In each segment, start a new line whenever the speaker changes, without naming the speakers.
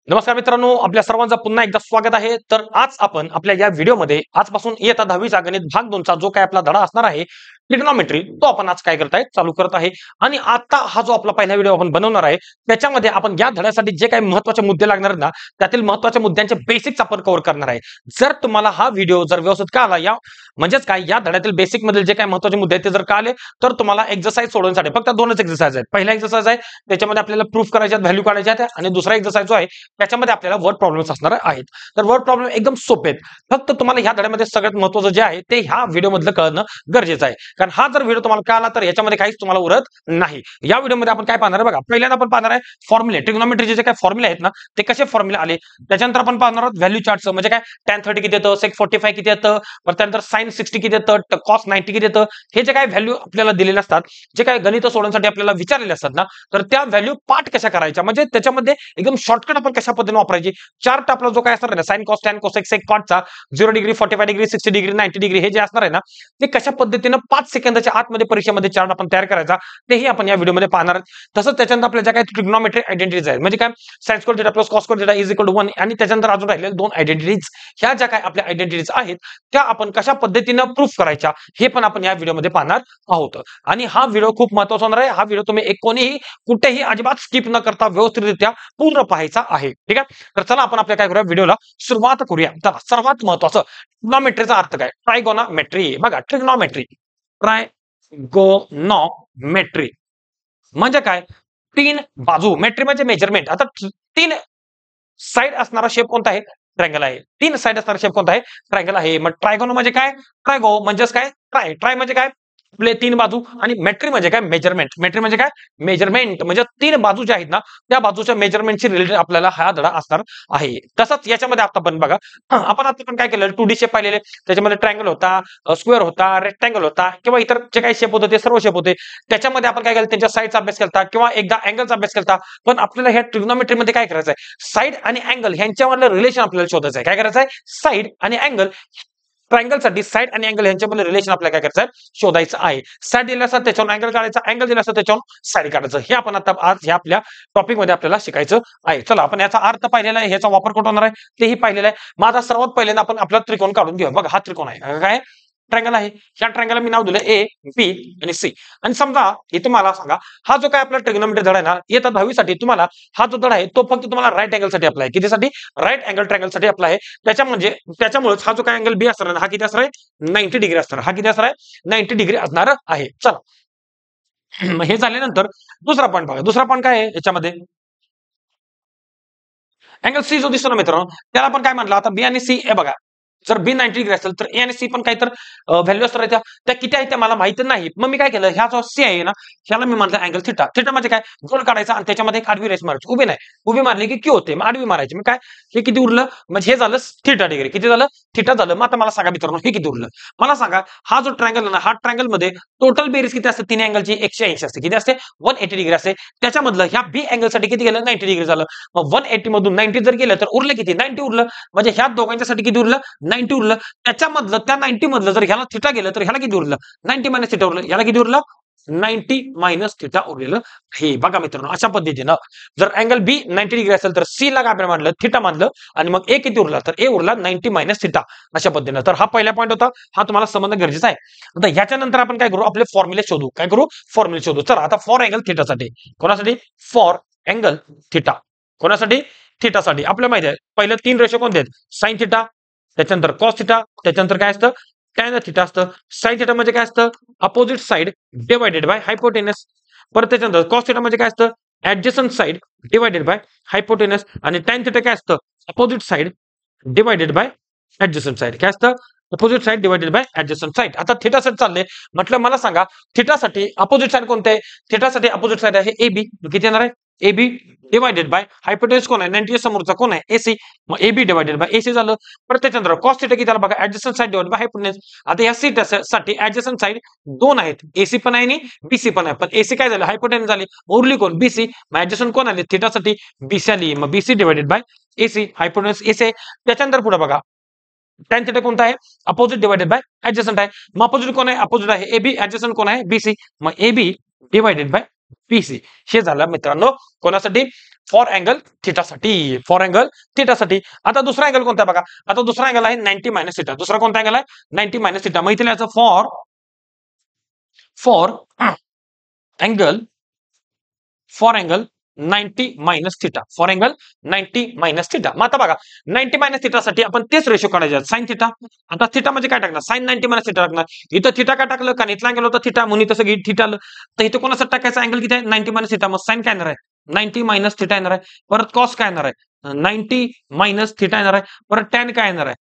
नमस्कार मित्रांनो, आपल्या सर्वांचं पुन्हा एकदा स्वागत आहे. तर आज आपण आपल्या या व्हिडिओमध्ये आजपासून इयत्ता 10वीचा गणित भाग 2चा जो काय आपला धडा असणार आहे ट्रिग्नॉमेट्री, तो आपण आज काय करताय चालू करत आहे. आणि आता हा जो आपला पहिला व्हिडिओ आपण बनवणार आहे त्याच्यामध्ये आपण या धड्यासाठी जे काही महत्त्वाचे मुद्दे लागणार आहेत ना, त्यातील महत्त्वाच्या मुद्द्यांचे बेसिक्स आपण कव्हर करणार आहे. जर तुम्हाला हा व्हिडिओ जर व्यवस्थित कळाला, या म्हणजेच काय या धड्यातील बेसिक मधील जे काही महत्त्वाचे मुद्दे आहेत ते जर कळाले, तर तुम्हाला एक्सरसाइज सोडवण्यासाठी फक्त दोनच एक्सरसाइज आहेत. पहिला एक्सरसाइज आहे त्याच्यामध्ये आपल्याला प्रूफ करायचे आहेत, व्हॅल्यू काढायचे आहेत, आणि दुसरा एक्सरसाइज जो आहे त्याच्यामध्ये आपल्याला वर्ड प्रॉब्लेम्स असणार आहेत. तर वर्ड प्रॉब्लेम एकदम सोपे आहेत. फक्त तुम्हाला ह्या धड्यामध्ये सगळ्यात महत्त्वाचं जे आहे ते ह्या व्हिडिओमधलं कळणं गरजेचं आहे. कारण हा जर व्हिडिओ तुम्हाला कळाला तर याच्यामध्ये काहीच तुम्हाला उरत नाही. या व्हिडिओमध्ये आपण काय पाहणार आहे बघा. पहिल्यांदा आपण पाहणार आहे फॉर्म्युले, ट्रिग्नोमेट्रीचे जे काही फॉर्म्युले आहेत ना ते कसे फॉर्म्युले आले. त्याच्यानंतर आपण पाहणार आहोत व्हॅल्यू चार्टचं, म्हणजे काय tan 30 किती येतं, sec 45 किती येतं, त्यानंतर sin 60 किती येतं, cos 90 किती येतं. हे जे काही व्हॅल्यू आपल्याला दिलेले असतात, जे काही गणित सोडवण्यासाठी आपल्याला विचारलेले असतात ना, तर त्या व्हॅल्यू पाठ कशा करायच्या, म्हणजे त्याच्यामध्ये एकदम शॉर्टकट आपण कशा पद्धतीने वापरायची. चार्ट आपला जो काय असणार आहे ना, sine cos tan cosec sec पार्टचा 0 डिग्री 45 डिग्री 60 डिग्री 90 डिग्री हे जे असणार आहे ना, ते कशा पद्धतीने 5 सेकंदाच्या आतमध्ये परीक्षेमध्ये चार्ट आपण तयार करायचा तेही आपण या व्हिडिओमध्ये पाहणार आहोत. तसंच त्याच्यानंतर आपल्या ज्या काही ट्रिग्नोमेट्रिक आयडेंटिटीज आहेत, म्हणजे काय sine square theta plus cos square theta is equal to 1, आणि त्याच्यानंतर अजून राहिलेले दोन आयडेंटिटीज, ह्या ज्या काय आपल्या आयडेंटिटीज आहेत त्या आपण कशा पद्धतीने प्रूफ करायच्या हे पण आपण या व्हिडिओमध्ये पाहणार आहोत. आणि हा व्हिडिओ खूप महत्त्वाचा होणार आहे. हा व्हिडिओ तुम्ही कोणीही कुठेही अजिबात स्किप न करता व्यवस्थितरित्या पूर्ण पाहायचा आहे. ठीक आहे. तर चला आपण आपल्या काय करूया, व्हिडिओला सुरुवात करूया. चला, सर्वात महत्त्वाचं ट्रिग्नोमेट्रीचा अर्थ काय. ट्रायगोनोमेट्री. बघा, ट्रिग्नोमेट्री, ट्रायगोनोमेट्री म्हणजे काय, तीन बाजू. मेट्री म्हणजे मेजरमेंट. आता तीन साइड असणारा शेप कोणता आहे, ट्रायंगल आहे. तीन साइड असणारा शेप कोणता आहे, ट्रायंगल आहे. मग ट्रायगोनो म्हणजे काय, ट्रायगो म्हणजेच काय ट्राय, ट्राय म्हणजे काय आपले तीन बाजू. आणि मेट्री म्हणजे काय, मेजरमेंट. मेट्री म्हणजे काय, मेजरमेंट म्हणजे तीन बाजू ज्या आहेत ना त्या बाजूच्या मेजरमेंटशी रिलेटेड आपल्याला हा धडा असणार आहे. तसंच याच्यामध्ये आता पण बघा, आपण आता पण काय केलं, 2D शेप पाहिलेले. त्याच्यामध्ये ट्रायंगल होता, स्क्वेअर होता, रेक्टँगल होता, किंवा इतर जे काही शेप होते ते सर्व शेप होते. त्याच्यामध्ये आपण काय केलं, त्यांच्या साईडचा अभ्यास केला किंवा एकदा अँगलचा अभ्यास केला. पण आपल्याला ह्या ट्रिग्नोमेट्रीमध्ये काय करायचं आहे, साईड आणि अँगल यांच्यामधलं रिलेशन आपल्याला शोधायचं आहे. काय करायचं आहे, साईड आणि अँगल. ट्रायंगलसाठी साइड आणि अँगल यांच्यामध्ये रिलेशन आपल्याला काय करायचं आहे, शोधायचं आहे. साइड दिला असता त्याच्यावर अँगल काढायचा, अँगल दिला असता त्याच्यावर साइड काढायचं. हे आपण आता आज ह्या आपल्या टॉपिक मध्ये आपल्याला शिकायचं आहे. चला, आपण याचा अर्थ पाहिलेला आहे, ह्याचा वापर कुठं होणार आहे तेही पाहिलेलं आहे. मग आता सर्वात पहिल्यांदा आपण आपला त्रिकोण काढून घेऊया. बघा, हा त्रिकोण आहे, काय ट्रायंगल आहे. ह्या ट्रायंगलला मी नाव दिलं ए, बी आणि सी. आणि समजा इथे मला सांगा, हा जो काय आपला ट्रिग्नोमेट्री धडा आहे ना, येत्या 10वी साठी तुम्हाला हा जो धडा आहे तो फक्त तुम्हाला राईट अँगल साठी अप्लाय आहे. कितीसाठी, राईट अँगल ट्रायंगल साठी अप्लाय आहे. त्याच्यामुळे हा जो काय अँगल बी असणार हा किती असणार आहे, 90 डिग्री असणार. हा किती असणार आहे, 90 डिग्री असणार आहे. चला, मग हे झाल्यानंतर दुसरा पॉईंट बघा. दुसरा पॉईंट काय आहे याच्यामध्ये, अँगल सी जो दिसतो ना मित्रांनो, त्याला आपण काय म्हणलं, आता बी आणि सी हे बघा, जर बी 90 डिग्री असेल तर ए आणि सी पण काही तर व्हॅल्यू असणार त्या त्या किती आहेत त्या मला माहिती नाही. मग मी काय केलं, ह्या जो सी आहे ना ह्याला मी म्हटलं अँगल थिटा. थिटा म्हणजे काय, गोल काढायचा आणि त्याच्यामध्ये एक आडवी रेष मारायची. उभी नाही, उभी मारली की क्यू होते, मग आडवी मारायची. मग काय, हे किती उरलं, म्हणजे हे झालं थिटा डिग्री. किती झालं, थिटा झालं. मग आता मला सांगा मित्रांनो, हे किती उरलं मला सांगा. हा जो ट्रायंगल ना, हा ट्रायंगल मध्ये टोटल बेरीज किती असते, तीन अँगलची 180 असते. किती असते, 180 डिग्री असते. त्याच्यामधलं ह्या बी अँगल साठी किती गेलं, 90 डिग्री झालं. मग 180 मधून 90 जर गेलं तर उरलं किती, 90 उरलं. म्हणजे ह्या दोघांच्यासाठी किती उरलं, 90 उरलं. त्याच्यामधलं त्या 90 मधलं जर ह्याला थिटा गेलं तर ह्याला किती उरलं, 90 मायनस थिटा उरलं. ह्याला किती उरलं, 90 मायनस थिटा उरलेलं. हे बघा मित्रांनो, अशा पद्धतीनं जर अँगल बी 90 डिग्री असेल तर सी ला काय आपण मानलं, थिटा मानलं. आणि मग ए किती उरला, तर ए उरला 90 मायनस थिटा. अशा पद्धतीनं. तर हा पहिला पॉईंट होता, हा तुम्हाला समजणं गरजेचं आहे. आता ह्याच्यानंतर आपण काय करू, आपले फॉर्म्युले शोधू. काय करू, फॉर्म्युले शोधू. चला, आता फॉर अँगल थिटासाठी, कोणासाठी, फॉर अँगल थिटा, कोणासाठी, थिटासाठी. आपल्याला माहिती आहे पहिलं तीन रेषो कोणते आहेत, साइन थिटा, त्याच्यानंतर कॉस थिटा, त्याच्यानंतर काय असतं, टॅन थिटा असतं. साइन थिटा म्हणजे काय असतं, opposite side divided by hypotenuse. परत त्याच्यानंतर कॉस थिटा म्हणजे काय असतं, adjacent side divided by hypotenuse. आणि टॅन थिटा काय असतं, opposite side divided bye adjacent side. काय असतं, opposite side divided bye adjacent side. आता थिटासाठी चालले म्हटलं, मला सांगा थिटासाठी अपोजिट साइड कोणते आहे, थिटासाठी अपोजिट साइड आहे ए बी. किती येणार आहे, A B divided by hypotenuse कोण आहे, 90 समोरचा कोण आहे, एसी. मग A B divided by AC झालं. परत त्याच्यानंतर कॉस थिटा किती झालं बघा, adjacent side divided by hypotenuse. आता या साठी ऍडजसंट साइड दोन आहेत, एसी पण आहे आणि बीसी पण आहे. पण एसी काय झालं, हायपोटेनस झाली, उरली कोण, बीसी. मग ऍडजसंट कोण आले, थिटासाठी बीसी आली. मग BC divided by AC, hypotenuse AC. त्याच्यानंतर पुढे बघा, टॅन थिटा कोणता आहे, अपोजिट डिवायडेड बाय ऍडजसंट आहे. मग अपोजिट कोण आहे, अपोजिट आहे एबी, ऍडजसंट कोण आहे, बीसी. मग एबी डिवायडेड बाय बीसी. हे झालं मित्रांनो कोणासाठी, फॉर अँगल थिटासाठी, फॉर अँगल थिटासाठी. आता दुसरा अँगल कोणता बघा, आता दुसरा अँगल आहे 90 मायनस थिटा. दुसरा कोणता अँगल आहे 90 मायनस थिटा. माहिती याचं for angle 90 minus theta, for angle 90 minus theta. मग आता बघा 90 मायनस थिटासाठी आपण तेच रेशो काढायचे साइन थिटा. आता थिटा म्हणजे काय टाकणार, साइन 90 मायनस थिटा टाकणार. इथं थिटा काय टाकलं, कारण इथला अँगल होता थिटा म्हणून इथं सगळी थिटा आलं. तर इथं कोणासाठी टाकायचं, अँगल किती आहे 90 मायनस थिटा. मग साइन काय येणार आहे 90 मायनस थिटा येणार आहे. परत कॉस काय येणार आहे 90 मायनस थिटा येणार आहे. परत टॅन काय येणार आहे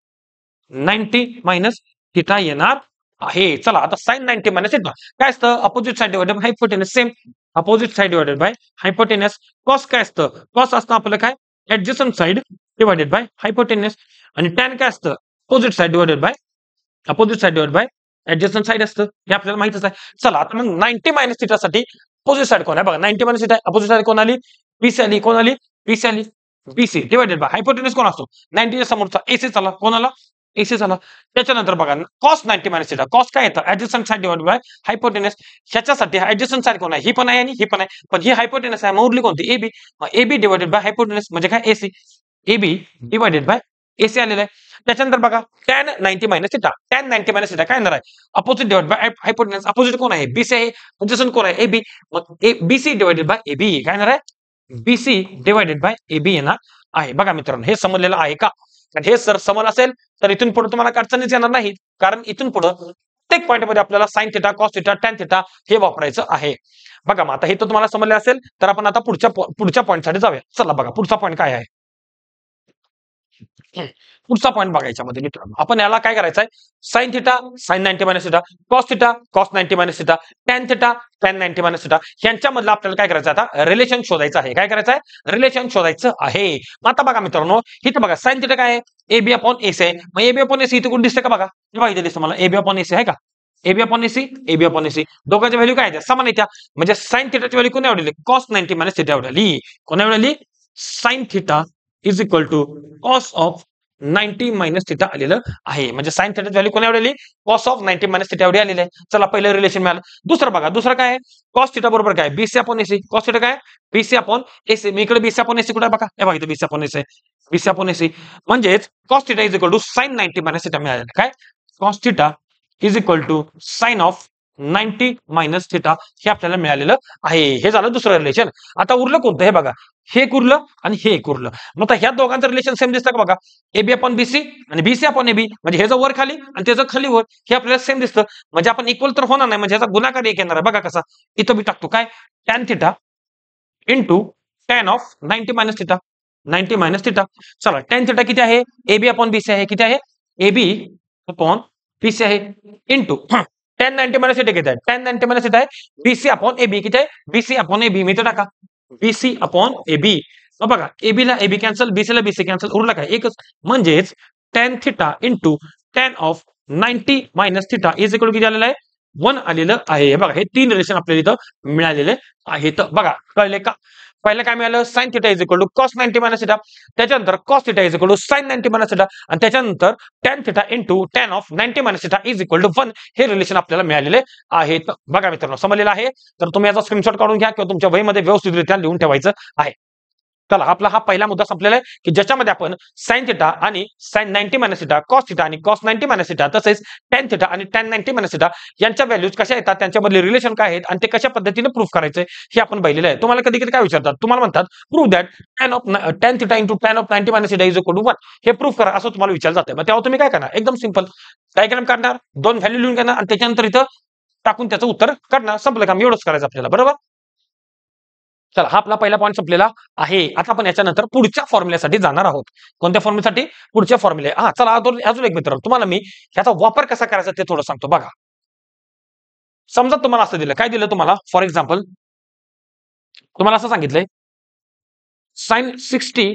90 मायनस थिटा येणार आहे. चला आता साइन 90 मायनस थिटा काय असतं, opposite side divided by hypotenuse. Same opposite side divided by hypotenuse. Cos काय असतं, कॉस असतं आपलं काय adjacent side divided by hypotenuse. आणि टॅन काय असतं, opposite side divided by adjacent side असतं. हे आपल्याला माहितच आहे. चला आता मग 90 मायनस थिटासाठी अपोजिट साइड कोण आहे बघा, 90 मायनस थिटा अपोजिट साइड कोण आली, बीसी आली. कोण आली, बीसी आली. बीसी डिवाइडेड बाय हायपोटेनस कोण असतो 90 च्या समोरचा एसी चला, कोण आला एसी झाला. त्याच्यानंतर बघा कॉस 90 मायनस थिटा, कॉस काय येतं adjacent side divided by hypotenuse. ह्याच्यासाठी ऍडजस्टंट साइड कोण आहे, ही पण आहे आणि ही पण आहे, पण ही हायपोटेनस आहे. मग उरली कोणती AB. AB divided by hypotenuse म्हणजे काय AC. AB divided by AC आलेलं आहे. त्याच्यानंतर बघा tan 90 minus theta, tan 90 minus theta काय येणार आहे opposite divide by hypotenuse. Opposite कोण आहे बीसी आहे, ऍडजस्टंट कोण आहे एबी. मग बीसी डिवाइडेड बाय एबी काय येणार आहे बीसी डिवाइडेड बाय एबी येणार आहे. बघा मित्रांनो हे समजलेलं आहे का, हे सर समज असेल तर इथून पुढे तुम्हाला अडचणीच येणार नाही, कारण इथून पुढे प्रत्येक पॉईंट मध्ये आपल्याला sine theta, cos theta, tan theta हे वापरायचं आहे. बघा मग आता हे तर तुम्हाला समजले असेल, तर आपण आता पुढच्या पॉईंट साठी जाऊया. चला बघा पुढचा पॉईंट काय आहे. पुढचा पॉईंट बघायच्या मध्ये मित्रांनो आपण याला काय करायचंय, sine theta sine 90 minus theta, cos 90 minus theta, tan theta tan 90 minus theta, यांच्यामधलं आपल्याला काय करायचं आता रिलेशन शोधायचं आहे. काय करायचं आहे रिलेशन शोधायचं आहे. मग आता बघा मित्रांनो इथं बघा साइन थिटा काय आहे एबी अपॉन एसी आहे. मग एबी अपॉन एसी इथे कुठे दिसतं का बघा, बघा इथे दिसतं मला एबी अपॉन एसी आहे का, एबी अपॉन एसी दोघांच्या व्हॅल्यू काय आहेत समान येत्या. म्हणजे साइन थिटाची व्हॅल्यू कोण एवढली कॉस 90 मायनस थिटा एवढली. कोण एवढली sine theta is equal to cos of 90 minus theta आलेलं आहे. म्हणजे साइन थिटाची व्हॅल्यू कोण एवढी कॉस ऑफ 90 मायनस थिटा एवढी आलेली आहे. चला पहिलं रिलेशन मिळालं. दुसरं बघा, दुसरं काय आहे कॉस थिटा बरोबर काय BC upon AC. Cos theta काय बीसी अपॉन एसी. मी इकडे बीसी अपॉन एसी कुठे बघा, हे बघा इथे बीसी अपॉन एसी आहे. बीसी अपॉन एसी म्हणजेच cos theta is equal to sine 90 minus theta मिळालेलं. काय cos theta is equal to sine of 90 minus theta हे आपल्याला मिळालेलं आहे. हे झालं दुसरं रिलेशन. आता उरलं कोणतं हे बघा, हे उरलं आणि हे उरलं. मग आता ह्या दोघांचं रिलेशन सेम दिसतं का बघा, एबी अपॉन बीसी आणि बीसी अपॉन एबी, म्हणजे ह्याचं वर खाली आणि त्याचं खाली वर हे आपल्याला सेम दिसतं. म्हणजे आपण इक्वल तर होणार नाही, म्हणजे ह्याचा गुणाकार एक येणार आहे. बघा कसा इथं मी टाकतो काय tan theta into tan of 90 minus theta, 90 minus theta. चला टॅन थिटा किती आहे एबी अपॉन बीसी आहे, किती आहे एबी अपॉन बीसी आहे इंटू टॅन 90 मायनस थिटा किती आहे टॅन 90 मायनस थिटा आहे बीसी अपॉन एबी किती आहे बीसी अपॉन एबी. मी तर टाका बीसी अपॉन एबी. बघा एबी ला एबी कॅन्सल, बीसी ला बीसी कॅन्सल, उरला काय एकच. म्हणजेच tan theta into tan of 90 minus theta is equal किती आलेलं आहे 1 आलेलं आहे. बघा हे तीन रिलेशन आपल्याला इथं मिळालेले आहेत. बघा कळले का, पहिलं काय मिळालं sine theta is equal to cos 90 minus theta, त्याच्यानंतर cos theta is equal to sine 90 minus theta, आणि त्याच्यानंतर tan theta into tan of 90 minus theta is equal to 1 हे रिलेशन आपल्याला मिळालेले आहेत. बघा मित्रांनो समजलेलं आहे, तर तुम्ही याचा स्क्रीनशॉट काढून घ्या किंवा तुमच्या वहीमध्ये व्यवस्थितरित्या लिहून ठेवायचं आहे. चला आपला हा पहिला मुद्दा संपलेला आहे की ज्याच्यामध्ये आपण साइन थिटा आणि sine 90 minus theta, cos theta आणि कॉस 90 मायनस थिटा, तसेच टॅन थिटा आणि टॅन 90 मायनस थिटा यांच्या व्हॅल्यूज कशा येतात, त्यांच्यामधले रिलेशन काय आहेत आणि ते कशा पद्धतीने प्रूफ करायचे हे आपण पाहिलेलं आहे. तुम्हाला कधी कधी काय विचारतात, तुम्हाला म्हणतात prove that tan theta into tan of 90 minus theta is equal to 1 हे प्रूफ करा असं तुम्हाला विचारलं जातं. मग तेव्हा तुम्ही काय करणार, एकदम सिंपल डायग्राम काढणार, दोन व्हॅल्यू लिहून घेणार आणि त्याच्यानंतर इथं टाकून त्याचं उत्तर काढणार. संपलं काम, एवढंच करायचं आपल्याला. बरोबर. चला हा आपला पहिला पॉईंट संपलेला आहे. आता आपण याच्यानंतर पुढच्या फॉर्म्युल्यासाठी जाणार आहोत. कोणत्या फॉर्म्युल्यासाठी, पुढच्या फॉर्म्युले. हा चला अजून एक मित्र तुम्हाला मी ह्याचा वापर कसा करायचा ते थोडं सांगतो. बघा समजा तुम्हाला असं दिलं, काय दिलं तुम्हाला, फॉर एक्झाम्पल तुम्हाला असं सांगितलंय sine 60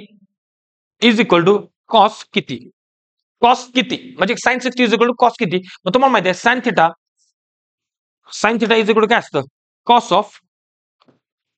is equal to cos किती, कॉस किती म्हणजे sine 60 is equal to cos किती. मग तुम्हाला माहिती आहे sine theta is equal to काय असतं कॉस ऑफ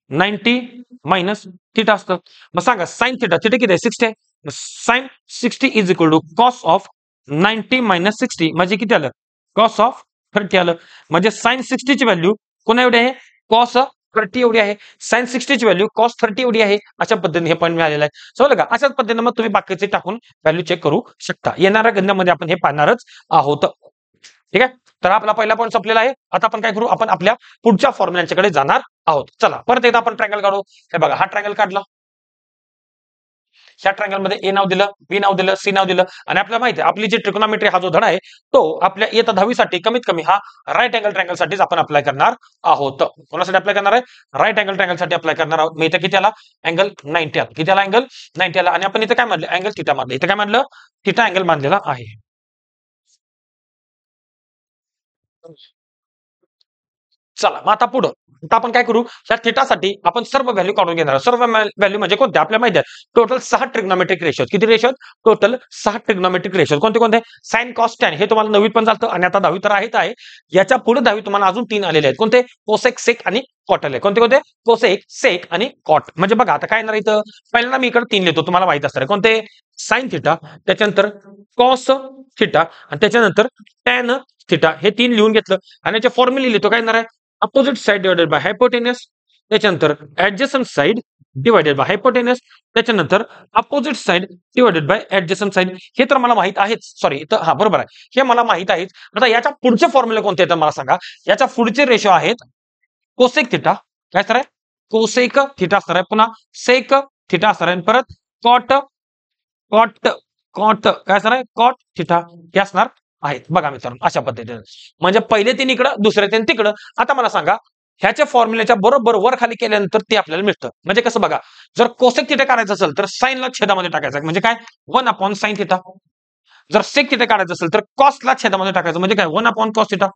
90 मायनस थिटा असतं. मग सांगा साइन थिटा थिटा किती आहे 60 आहे, sine 60 is equal to cos of 90 minus 60 म्हणजे किती आलं कॉस ऑफ 30 आलं. म्हणजे साइन 60 ची व्हॅल्यू कोणा एवढी आहे कॉस 30 एवढी आहे, साइन 60ची व्हॅल्यू कॉस 30 एवढी आहे. अशा पद्धतीने हे पॉईंट मिळालेलं आहे. समजलं का? अशाच पद्धतीने मग तुम्ही बाकीचे टाकून व्हॅल्यू चेक करू शकता. येणाऱ्या गणनामध्ये आपण हे पाहणारच आहोत. ठीक आहे. तर आपला पहिला पॉईंट संपलेला आहे. आता आपण काय करू, आपण आपल्या पुढच्या फॉर्म्युल्यांच्याकडे जाणार आहोत. चला परत एकदा आपण ट्रायंगल काढू. हे बघा हा ट्रायंगल काढला. ह्या ट्रायंगल मध्ये ए नाव दिलं, बी नाव दिलं, सी नाव दिलं आणि आपल्याला माहिती आहे आपली जी ट्रिकोनॉमेट्री हा जो धडा आहे तो आपल्या इयत्ता 10वी साठी कमीत कमी हा राईट अँगल ट्रायंगल साठीच आपण अप्लाय करणार आहोत. कोणासाठी अप्लाय करणार आहे? राईट अँगल ट्रायंगल साठी अप्लाय करणार आहोत. मी इथे किती आला? अँगल 90 आला. किती आला? अँगल 90 आला आणि आपण इथे काय मानलं? अँगल थिटा मानलं. इथे काय मानलं? थिटा अँगल मानलेला आहे. चला मग आता पुढं आता आपण काय करू, त्या थिटासाठी आपण सर्व व्हॅल्यू काढून घेणार आहोत. सर्व व्हॅल्यू म्हणजे कोणत्या आपल्याला माहिती आहे टोटल 6 ट्रिग्नोमेट्रिक रेशो. किती रेशो? Total 6 trigonometric ratio. कोणते कोणते? साइन कॉस टॅन हे तुम्हाला 9वीत पण चालतं आणि आता 10वी तर आहे. याच्या पुढे 10वी तुम्हाला अजून 3 आलेले आहेत. कोणते? कोसेक, सेक आणि कॉट आले. कोणते कोणते? कोसेक, सेक आणि कॉट. म्हणजे बघा आता काय येणार इथं पहिल्यांदा मी इकडे 3 लिहितो तुम्हाला माहित असणार कोणते? साइन थिटा, त्याच्यानंतर कॉस थिटा आणि त्याच्यानंतर टॅन थिटा हे 3 लिहून घेतलं आणि याचे फॉर्म्युले लिहितो काय येणार आहे? Opposite side divided by hypotenuse, त्याच्यानंतर adjacent side divided by hypotenuse, त्याच्यानंतर opposite side divided by adjacent side. हे तर मला माहित आहेच. सॉरी तर हा बरोबर आहे. हे मला माहित आहेच. आता याच्या पुढचे फॉर्म्युले कोणते आहेत मला सांगा. याच्या पुढचे रेशो आहेत कोसेक थिटा काय असणार आहे? कोसेक थिटा असणार आहे. पुन्हा सेक थिटा असणार आहे. परत कॉट कॉट कॉट काय असणार आहे? कॉट थिटा हे असणार आहेत. बघा मित्रांनो अशा पद्धतीने म्हणजे पहिले 3 इकडं दुसरे 3 तिकडं. आता मला सांगा ह्याच्या फॉर्म्युल्याच्या बरोबर वर खाली केल्यानंतर ते आपल्याला मिळतं. म्हणजे कसं बघा जर कोसेक थिटा काढायचं असेल तर साइनला छेदामध्ये टाकायचं म्हणजे काय 1/sin थिटा. जर सेक थिटा काढायचं असेल तर कॉसला छेदामध्ये टाकायचं म्हणजे काय 1/cos थिटा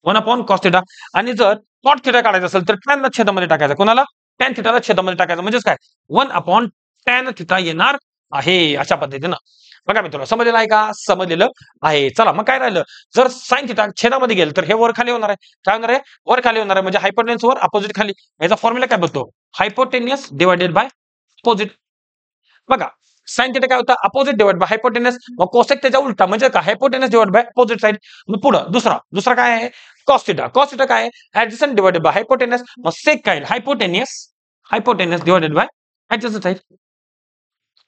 1/cos थिटा. आणि जर कॉट थिटा काढायचं असेल तर टॅनला छेदामध्ये टाकायचं. कोणाला? टॅन थिटाला छेदामध्ये टाकायचं म्हणजेच काय 1/tan थिटा येणार आहे. अशा पद्धतीनं बघा मित्रांनो समजलेलं आहे का? समजलेलं आहे. चला मग काय राहिलं जर साइन थिटा छेदामध्ये गेलं तर हे वर खाली होणार आहे. काय होणार आहे? वर खाली होणार आहे म्हणजे हायपोटेन्स वर अपोजिट खाली. याचा फॉर्म्युला काय बोलतो? Hypotenuse divided by opposite. बघा साइन थिटा काय होता? Opposite divide by hypotenuse. मग कोसेक त्याच्या उलटा म्हणजे काय? Hypotenuse divide bye opposite side. मग पुढं दुसरा काय आहे? Cos theta. कॉस थिटा काय आहे? Adjacent divided by hypotenuse. मग सेक काय? Hypotenuse divided by adjacent side.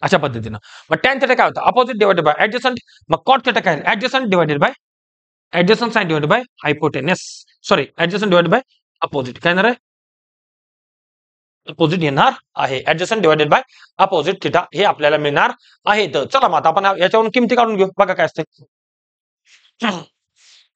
अशा पद्धतीनं मग टॅन थिटा काय होतं? Opposite divided by adjacent. मग कॉट थिटा काय? Adjacent divided by adjacent side divided by hypotenuse. Sorry adjacent divided by opposite. काय येणार आहे? अपोजिट येणार आहे. Adjacent divided by opposite theta हे आपल्याला मिळणार आहे. तर चला मग आता आपण याच्यावरून किमती काढून घेऊ. बघा काय असते.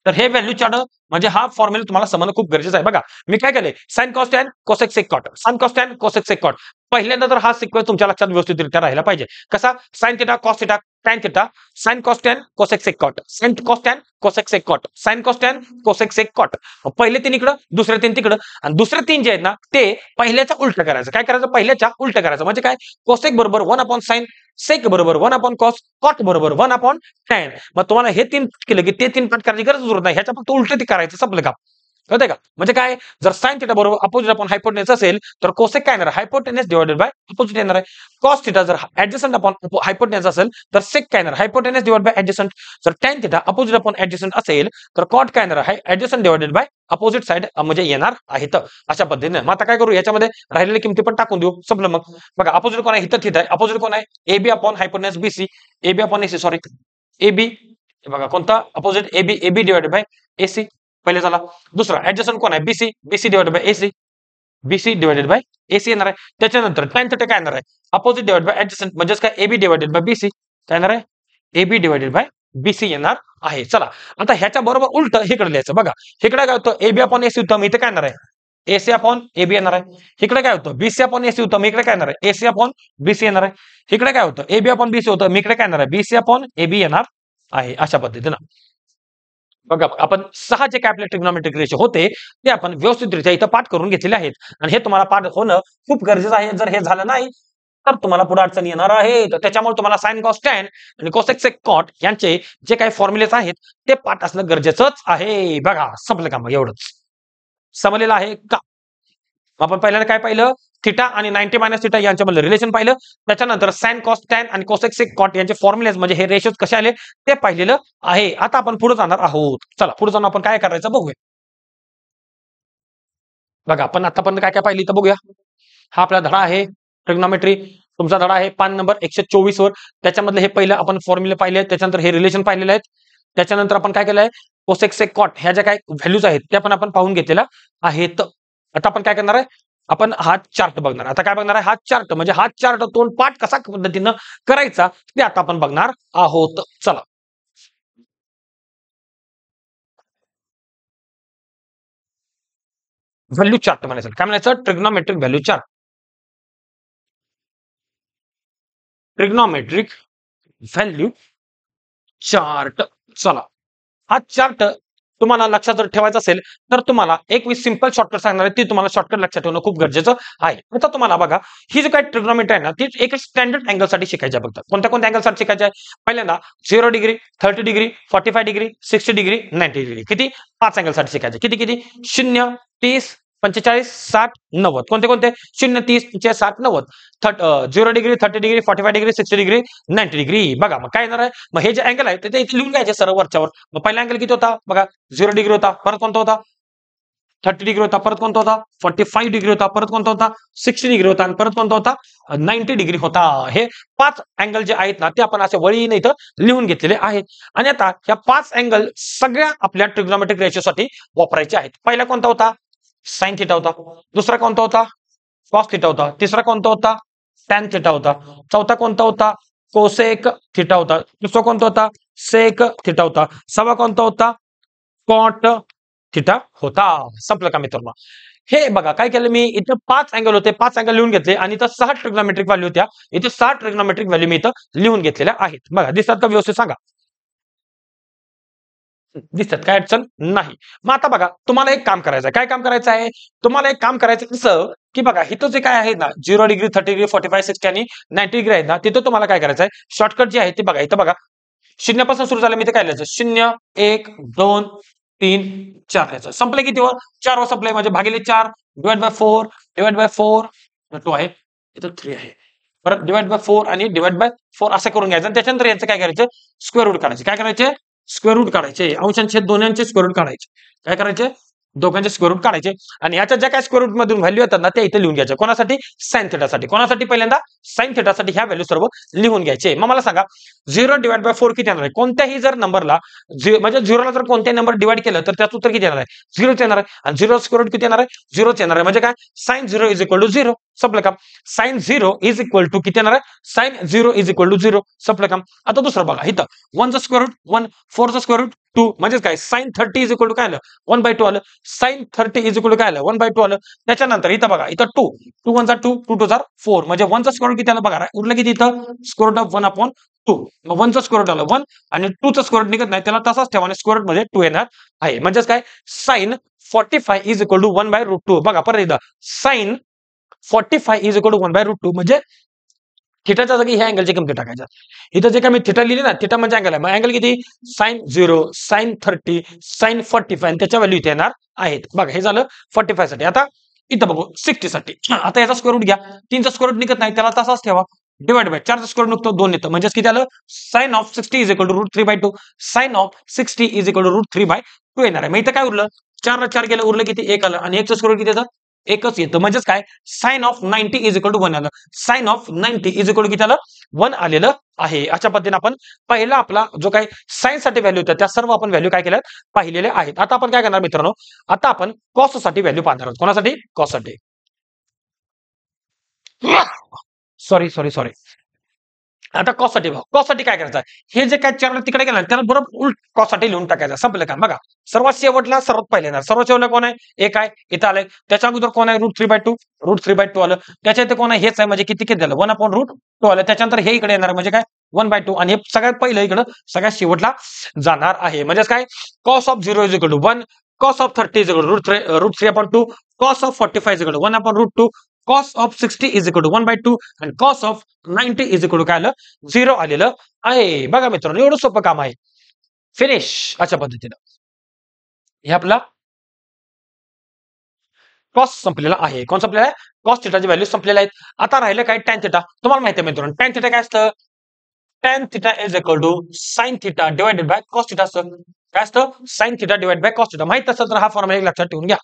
तर हे व्हॅल्यू चार्ट म्हणजे हा फॉर्म्युला तुम्हाला समजणं खूप गरजेचं आहे. बघा मी काय केलंय sine cos tan cosec sec cot sine cos tan cosec sec cot. पहिल्यांदा तर हा सिक्वेन्स तुमच्या लक्षात व्यवस्थितरित्या राहिला पाहिजे. कसा? Sine theta cos theta tan theta sine cos tan cosec sec cot sine cos tan cosec sec cot sine cos tan cosec sec cot. पहिले 3 इकडं दुसरे 3 तिकडं आणि दुसरे 3 जे आहेत ना ते पहिल्याच्या उलट करायचं. काय करायचं? पहिल्याच्या उलट करायचं म्हणजे काय? कोसेक बरोबर 1/sin, सेक बरोबर 1/cos, कॉट बरोबर 1/tan. मग तुम्हाला हे 3 केलं की ते 3 पाठ करायची गरज उरत नाही. ह्याच्या फक्त उलट ते करायचं संपलं का? कळतंय का? म्हणजे काय जर साइन थिटा बरोबर अपोजिट अपॉन हायपोटेनस असेल तर कोसेक काय येणार आहे? हायपोटेनस डिवाइडेड बाय अपोजिट येणार आहे. कॉस थिटा जर ऍडजस्टंट अपॉन हायपोटेनस असेल तर सेक काय येणार? Hypotenuse divide by adjacent. जर tan theta opposite upon adjacent असेल तर कॉट काय येणार आहे? Adjacent divided by opposite side म्हणजे येणार आहेत. अशा पद्धतीने मग आता काय करू याच्यामध्ये राहिलेल्या किमती पण टाकून देऊ. संपलं मग. बघा अपोजिट कोण आहे? इथं थिटा आहे. अपोजिट कोण आहे? AB upon hypotenuse BC AB upon AC sorry AB. बघा कोणता? Opposite AB divided by AC पहिले झाला. दुसरा ऍडजस्टंट कोण आहे? BC divided by AC BC divided by AC येणार आहे. त्याच्यानंतर टॅन थिटा काय येणार आहे? अपोजिट डिवाइड बाय ऍडजस्टंट म्हणजेच काय एबी डिवाइडेड बाय बीसी काय येणार आहे? एबी डिवाइडेड बाय बीसी येणार आहे. चला आता ह्याच्या बरोबर उलट इकडे लिहायचं. बघा इकडे काय होतं? एबी अपॉन एसी होतं इथे काय येणार आहे? एसी अपॉन एबी येणार आहे. इकडे काय होतं? बीसी अपॉन एसी होतं इकडे काय येणार आहे? एसी अपॉन बीसी येणार आहे. इकडे काय होतं? एबी अपॉन बीसी होतं इकडे काय येणार आहे? बीसी अपॉन एबी येणार आहे. अशा पद्धतीनं बघा आपण 6 जे काय आपले ट्रिग्नोमेट्रिक रेशो होते ते आपण व्यवस्थितरित्या इथं पाठ करून घेतलेले आहेत आणि हे तुम्हाला पाठ होणं खूप गरजेचं आहे. जर हे झालं नाही तर तुम्हाला पुढे अडचण येणार आहे. तर त्याच्यामुळे तुम्हाला साइन कॉस टॅन आणि कोसेक सेक कॉट यांचे जे काही फॉर्म्युलेस आहेत ते पाठ असणं गरजेचंच आहे. बघा संपलं का मग एवढंच समजलेलं आहे का? आपण पहिल्यांदा काय पाहिलं? थिटा आणि 90 मायनस थिटा यांच्यामधलं रिलेशन पाहिलं. त्याच्यानंतर साइन कॉस टॅन आणि कोसेक सेक कॉट यांचे फॉर्म्युलेस म्हणजे हे रेशोज कसे आले ते पाहिलेलं आहे. आता आपण पुढे जाणार आहोत. चला पुढे जाऊन आपण काय करायचं बघूया. बघा आपण आतापर्यंत काय काय पाहिली तर बघूया. हा आपला धडा आहे ट्रिग्नॉमेट्री. तुमचा धडा आहे पान नंबर 124 वर. त्याच्यामधले हे पहिलं आपण फॉर्म्युले पाहिले, त्याच्यानंतर हे रिलेशन पाहिलेले आहेत. त्याच्यानंतर आपण काय केलंय, कोसेक सेक कॉट ह्या ज्या काय व्हॅल्यूज आहेत त्या पण आपण पाहून घेतलेल्या आहेत. आता आपण काय करणार आहे, आपण हा चार्ट बघणार. आता काय बघणार आहे, हा चार्ट म्हणजे हा चार्ट तोंड पाठ कसा पद्धतीनं करायचा ते आता आपण बघणार आहोत. चला व्हॅल्यू चार्ट म्हणायचं. काय म्हणायचं, trigonometric value chart. Trigonometric value chart. चला हा चार्ट तुम्हाला लक्षात जर ठेवायचा असेल तर तुम्हाला एक मी सिंपल शॉर्टकट सांगणार आहे, ती तुम्हाला शॉर्टकट लक्षात ठेवणं खूप गरजेचं आहे. आता तुम्हाला बघा, ही जी काय ट्रिग्नोमेट्री आहे ना, ती एक स्टँडर्ड अँगल साठी शिकायची आहे. फक्त कोणत्या कोणत्या अँगल साठी शिकायची आहे. पहिल्यांदा 0 degree, 30 degree, 45 degree, 60 degree, 90 degree. किती 5 अँगल साठी शिकायचे. किती किती 0, 30, 45, 60, 90. कोणते कोणते 0, 30, 45, 60, 90. 0 degree, 30 degree, 45 degree, 60 degree, 90 degree. बघा मग काय येणार आहे, मग हे जे अँगल आहे ते इथे लिहून घ्यायचे सर्व वरच्यावर. मग पहिला अँगल किती होता बघा, 0 डिग्री होता. परत कोणता होता, 30 डिग्री होता. परत कोणता होता, 45 डिग्री होता. परत कोणता होता, 60 डिग्री होता. आणि परत कोणता होता, 90 डिग्री होता. हे 5 अँगल जे आहेत ना ते आपण असे वळीने इथं लिहून घेतलेले आहेत. आणि आता ह्या 5 अँगल सगळ्या आपल्या ट्रिग्नोमेट्रिक रेशोसाठी वापरायचे आहेत. पहिला कोणता होता, साइन थिटा होता. दुसरा कोणता होता, कॉस थिटा होता. तिसरा कोणता होता, टॅन थिटा होता. चौथा कोणता होता, कोसेक थिटा होता. दुसरा कोणता होता, सेक थिटा होता. सहावा कोणता होता, कॉट थिटा होता. संपलं का मित्रांनो. हे बघा काय केलं मी, इथं 5 अँगल होते, 5 अँगल लिहून घेतले आणि इथं 6 ट्रिग्नोमेट्रिक व्हॅल्यू होत्या. इथे 6 ट्रिग्नोमेट्रिक व्हॅल्यू मी इथं लिहून घेतलेल्या आहेत. बघा दिसतात का व्यवस्थित सांगा. दिसतात काय अडचण नाही. मग आता बघा तुम्हाला एक काम करायचं आहे. काय काम करायचं आहे, तुम्हाला एक काम करायचं कसं, की बघा इथं जे काय आहे ना 0 डिग्री, 30 डिग्री, 45, 60 आणि 90 डिग्री आहेत ना, तिथं तुम्हाला काय करायचं आहे, शॉर्टकट जे आहे ते बघा. इथं बघा शून्यापासून सुरू झालं, मी ते काय लिहायचं, 0, 1, 2, 3, 4 लिहायचं. संपले कितीवर, 4 वर संपले. म्हणजे भागिले 4 डिवाइड बाय 4 डिवाइड बाय 4 2 आहे, इथं 3 आहे. परत डिवाइड बाय 4 आणि डिवाइड बाय 4 असं करून घ्यायचं. आणि त्याच्यानंतर यांचं काय करायचं, स्क्वेअर रूट काढायचे. काय करायचे, स्क्वेअर रूट काढायचे. अंशांचे दोन्हीचे स्क्वेअर रूट काढायचे. काय करायचे, दोघांचे स्क्वेअर रूट काढायचे. आणि याच्या ज्या काय स्क्वेअर रूट मधून व्हॅल्यू येतात ना त्या इथे लिहून घ्यायच्या. कोणासाठी, साइन थिटासाठी. कोणासाठी, पहिल्यांदा साइन थिटासाठी ह्या व्हॅल्यू सर्व लिहून घ्यायचे. मग मला सांगा 0 डिवाइड बाय 4 किती येणार आहे. कोणत्याही जर नंबरला म्हणजे 0ला जर कोणत्याही नंबर डिवाइड केलं तर त्याचं उत्तर किती येणार आहे, 0च येणार आहे. आणि 0 स्क्वेअर रूट किती येणार आहे, 0च येणार आहे. म्हणजे काय, साइन 0 इज इक्वल टू 0. संपलं काम. साइन 0 इज इक्वल टू किती येणार आहे, साइन 0 इज इक्वल टू 0. संपलं काम. आता दुसरं बघा, इथं 1चा स्क्वेअर रूट 1, 4चा स्क्वेअर रूट 2. म्हणजे काय, साइन 30 इज इक्वल टू काय आलं, 1/2 आलं. साइन 30 इज इक्वल टू काय आलं, 1/2 आलं. त्याच्यानंतर इथं बघा, इथं 2, 2 1 2, 2 2 4. म्हणजे 1चा स्क्वेअर रूट किती आलं बघा, उरलं किती इथं, स्क्वेअर रूट ऑफ 1/2. मग 1चा स्क्वेअर रूट आलं 1 आणि 2चा स्क्वेअर रूट निघत नाही, त्याला तसाच ठेवा आणि स्क्वेअर रूट मध्ये 2 येणार आहे. म्हणजेच काय, साइन 45 इज इक्वल टू 1/√2. बघा परत एकदा, साइन 45 इज इक्वल टू 1/√2. म्हणजे थिटाच्या जागी ह्या अँगलची किंमत टाकायच्या. इथं जे काय मी थिटा लिहिली ना, थिटा म्हणजे अँगल आहे. मग अँगल किती, साइन 0, साइन 30, साइन 45 आणि त्याच्या व्हॅल्यू इथे येणार आहेत. बघा हे झालं 45 साठी. आता इथं बघू 60 साठी. आता याचा स्क्वेअर रूट घ्या. 3चा स्क्वेअर रूट निघत नाही, त्याला तसाच ठेवा. डिवाइड बाय 4चा स्क्वेअर रूट निघतो 2 येतं. म्हणजे किती आलं, sine of 60 is equal to √3/2. Sine of 60 is equal to √3/2 येणार आहे. मग इथं काय उरलं, 4 ला 4 गेलं, उरलं किती, 1 आलं. आणि 1चं स्क्वेअर रूट किती येतं, एकच येतं. म्हणजेच काय, sine of 90 is equal to 1 आलं. Sine of 90 is equal to किती आलं, 1 आलेलं आहे. अशा पद्धतीने आपण पहिला आपला जो काही साइन साठी व्हॅल्यू होत्या त्या सर्व आपण व्हॅल्यू काय केल्या पाहिलेले आहेत. आता आपण काय करणार मित्रांनो, आता आपण कॉस साठी व्हॅल्यू पाहणार आहोत. कोणासाठी, कॉस साठी. Sorry sorry sorry. आता कॉस साठी बघा, कॉस साठी काय करायचं, हे जे काय 4 तिकडे गेलं त्याला बरोबर उलट कॉस साठी लिहून टाकायचं. संपलं का. बघा सर्वात शेवटला सर्वात पहिले येणार. सर्वात शेवटला कोण आहे, एक आहे, इथं आलंय. त्याच्या अगोदर कोण आहे, √3/2. √3/2 आलं. त्याच्या इथे कोण आहे, हेच आहे. म्हणजे किती किती झालं, 1/√2 आलं. त्याच्यानंतर हे इकडे येणार, म्हणजे काय 1/2. आणि हे सगळ्यात पहिलं इकडं सगळ्यात शेवटला जाणार आहे. म्हणजे काय, cos of 0 is equal to 1, cos of 30 is equal to √3/2, cos of 45 is equal to 1/√2, cos of 60 is equal to 1/2 आणि cos of 90 is equal to काय आलं, 0 आलेलं आहे. बघा मित्रांनो एवढं सोपं काम आहे. फिनिश. अशा पद्धतीनं हे आपला कॉस संपलेला आहे. कोण संपलेला आहे, कॉस थिटाची व्हॅल्यू संपलेल्या आहेत. आता राहिलं काय, टॅन थिटा. तुम्हाला माहिती आहे मित्रांनो टॅन थिटा काय असतं, tan theta is equal to sine theta divided by cos theta असतं. काय असतं, sine theta divide by cos theta. माहित असेल तर हा फॉर्म्युला लक्षात ठेवून घ्या.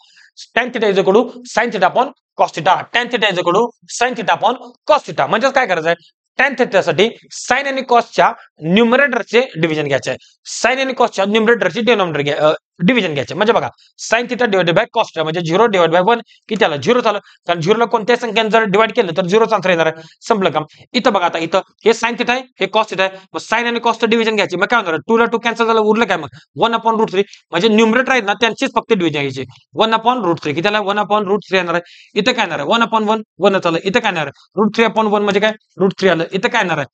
tan theta is equal to sin theta upon cos theta. tan theta is equal to sin theta upon cos theta. म्हणजे काय करायचं आहे, tan थिटासाठी साइन आणि कॉसच्या न्यूमरेटरचे डिव्हिजन घ्यायचे आहे. साइन आणि कॉसच्या न्यूमरेटरचे डिनॉमिनेटर डिव्हिजन घ्यायचे. म्हणजे बघा sin theta divided bye cos theta म्हणजे 0 डिवाइड बाय 1 किती आलं 0 झालं. कारण 0 ला कोणत्याही संख्येने जर डिवाइड केलं तर 0च आन्सर येणार आहे. संपलं काम. इथं बघा आता इथं हे sin थिटा आहे, हे cos थिटा आहे. मग sin आणि cos चं डिव्हिजन घ्यायचे. मग काय होणार 2 ला 2 कॅन्सल झालं, उरलं काय मग 1/√3 म्हणजे न्यूमरेटर आहेत ना त्यांचीच फक्त डिव्हिजन घ्यायची. 1/√3 किती आलं 1/√3 येणार आहे. इथं काय येणार आहे 1/1 1 आलं. इथं काय येणार आहे √3/1 म्हणजे काय √3 आलं. इथं काय येणार आहे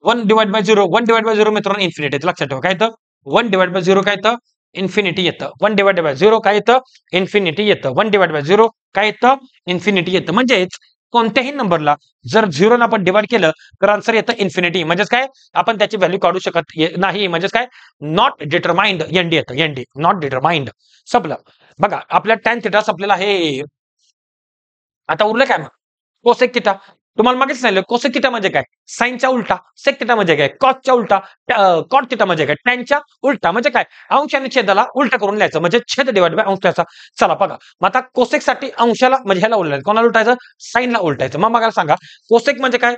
1 डिवाइड बाय 0. 1 डिवाइड बाय 0 मित्रांनो इन्फिनिटी येतं. लक्षात ठेवा काय येतं 1 डिवाइड बाय 0 काय येतं इन्फिनिटी येतं. 1 डिवाइड बाय 0 काय येतं इन्फिनिटी येतं. 1 डिवाइड बाय 0 काय येतं इन्फिनिटी येतं. म्हणजेच कोणत्याही नंबरला जर 0 ने आपण डिवाइड केलं तर आन्सर येतं इन्फिनिटी. म्हणजेच काय आपण त्याची व्हॅल्यू काढू शकत नाही. म्हणजेच काय नॉट डिटरमाइंड एनडी येतं. ND not determined. संपलं. बघा आपल्या tan थिटा संपलेला आहे. आता उरलं काय मग कोसेक थिटा. तुम्हाला मागेच सांगितलं कोसेक थिटा म्हणजे काय साइनच्या उलटा, सेक थिटा म्हणजे काय कॉसच्या उलटा, कॉट थिटा म्हणजे काय टॅनच्या उलटा. म्हणजे काय अंश आणि छेदाला उलटा करून लिहायचं म्हणजे छेद डिवाइड बाय अंश त्याचा. चला बघा मग आता कोसेक साठी अंशाला म्हणजे ह्याला उलटायचं, कोणाला उलटायचं साइनला उलटायचं. मग मला सांगा कोसेक म्हणजे काय.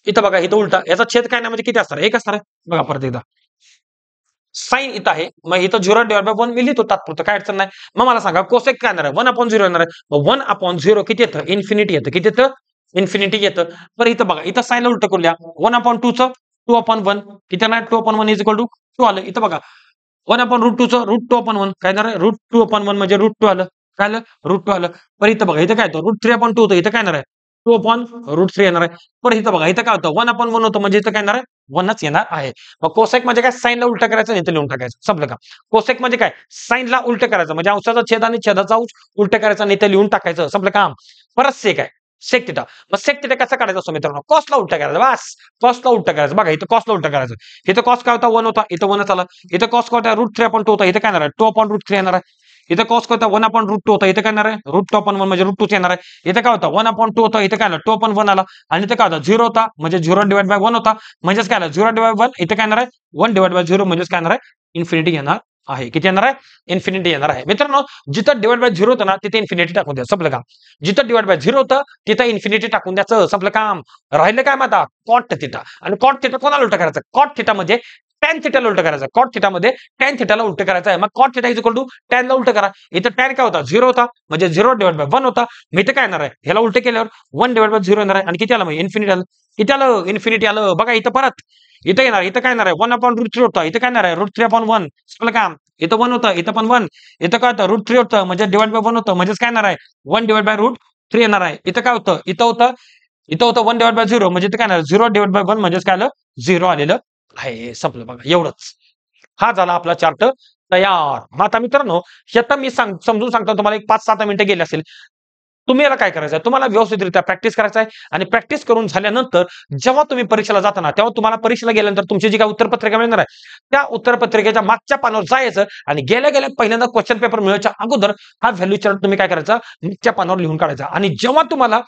इथं बघा इथं उलटा, याचा छेद काय नाही म्हणजे किती असणार एक असणार आहे. बघा परत एकदा साइन इथं आहे, मग इथं 0 डिवाइड बाय 1 मी लिहितो तात्पुरतं काय अडचण नाही. मग मला सांगा कोसेक काय येणार आहे 1/0 येणार आहे. मग 1/0 किती येतं इन्फिनिटी येतं. किती येतं इन्फिनिटी येतं. बरं इथं बघा इथं साइनला उलट करूया 1/2 चं 2/1 किती येणार 2/1 इज इक्वल टू 2 आलं. इथं बघा 1/√2 चं √2/1 काय येणार आहे √2/1 म्हणजे √2 आलं. काय आलं √2 आलं. बरं इथं बघा इथं काय येतं √3/2 होतं. इथं काय येणार आहे 2/√3 येणार आहे. परत इथं बघा इथं काय होतं 1/1 होतं म्हणजे इथं काय येणार आहे 1च येणार आहे. मग कोसेक म्हणजे काय साइनला उलट करायचं आणि इथं लिहून टाकायचं. संपलं का. कोसेक म्हणजे काय साइनला उलट करायचं म्हणजे अंशाचा छेद आणि छेदाचा अंश उलट करायचा आणि इथं लिहून टाकायचं. संपलं काम. परत सेक आहे सेक थिटा. मग सेक थिटा कसा काढायचा असतो मित्रांनो कॉसला उलट करायचं. बस कॉसला उलट करायचं. बघा इथं कॉसला उलट करायचं. इथं कॉस काय होता 1 होता इथं 1च आला. इथं कॉस काय होता √3/2 होता इथं काय येणार आहे 2/√3 येणार आहे. इथं कॉस काय होता 1/√2 होता इथं काय येणार आहे √2/1 म्हणजे √2 येणार आहे. इथं काय होता 1/2 होता इथं काय आलं 2/1 आला. आणि इथं काय होता 0 होता म्हणजे 0 डिवाइड बाय 1 होता. म्हणजेच काय आलं 0 डिवाइड बाय 1 इथं काय येणार आहे 1 डिवाइड बाय 0 म्हणजेच काय येणार आहे इन्फिनिटी येणार आहे. किती येणार आहे इन्फिनिटी येणार आहे. मित्रांनो जिथं डिवाइड बाय 0 होतं ना तिथे इन्फिनिटी टाकून द्या. संपलं काम. जिथं डिवाइड बाय 0 होतं तिथं इन्फिनिटी टाकून द्यायचं. संपलं काम. राहिलं काय मग आता कॉट थिटा. आणि कॉट थिटा कोणाला उलट करायचं कॉट थिटा मध्ये टॅन थिटाला उलट करायचं. कॉट थिटा मध्ये टॅन थिटाला उलट करायचं आहे. मग cot theta is equal to टॅनला उलट करा. इथं टॅन काय होता 0 होता म्हणजे 0 डिवाइड बाय 1 होता. मी इथं काय येणार आहे ह्याला उलट केल्यावर 1 डिवाइड बाय 0 येणार आहे. आणि किती आलं मग इन्फिनिटी आलं. किती आलं इन्फिनिटी आलं. बघा इथं परत इथं येणार इथं काय येणार आहे 1/√3 होता इथं काय येणार आहे √3/1 संपलं काम. इथं 1 होतं इथं पण 1. इथं काय होतं √3 होतं म्हणजे डिवाइड बाय 1 होतं म्हणजेच काय येणार आहे 1 डिवाइड बाय √3 येणार आहे. इथं काय होतं इथं होतं 1 डिवाइड बाय 0 म्हणजे इथं काय येणार 0 डिवाइड बाय 1 म्हणजेच काय आलं 0 आलेलं आहे. संपलं बघा एवढंच. हा झाला आपला चार्ट तयार. मग आता मित्रांनो हे आता मी समजून सांगतो तुम्हाला एक 5-7 मिनिटं गेले असेल. तुम्ही याला काय करायचं आहे तुम्हाला व्यवस्थितरित्या प्रॅक्टिस करायचं आहे. आणि प्रॅक्टिस करून झाल्यानंतर जेव्हा तुम्ही परीक्षेला जाताना तेव्हा तुम्हाला परीक्षेला गेल्यानंतर तुमची जी काही उत्तरपत्रिका मिळणार आहे त्या उत्तरपत्रिकेच्या मागच्या पानावर जायचं आणि गेल्या गेल्या पहिल्यांदा क्वेश्चन पेपर मिळायच्या अगोदर हा व्हॅल्यू चार्ट तुम्ही काय करायचा मागच्या पानावर लिहून काढायचा. आणि जेव्हा तुम्हाला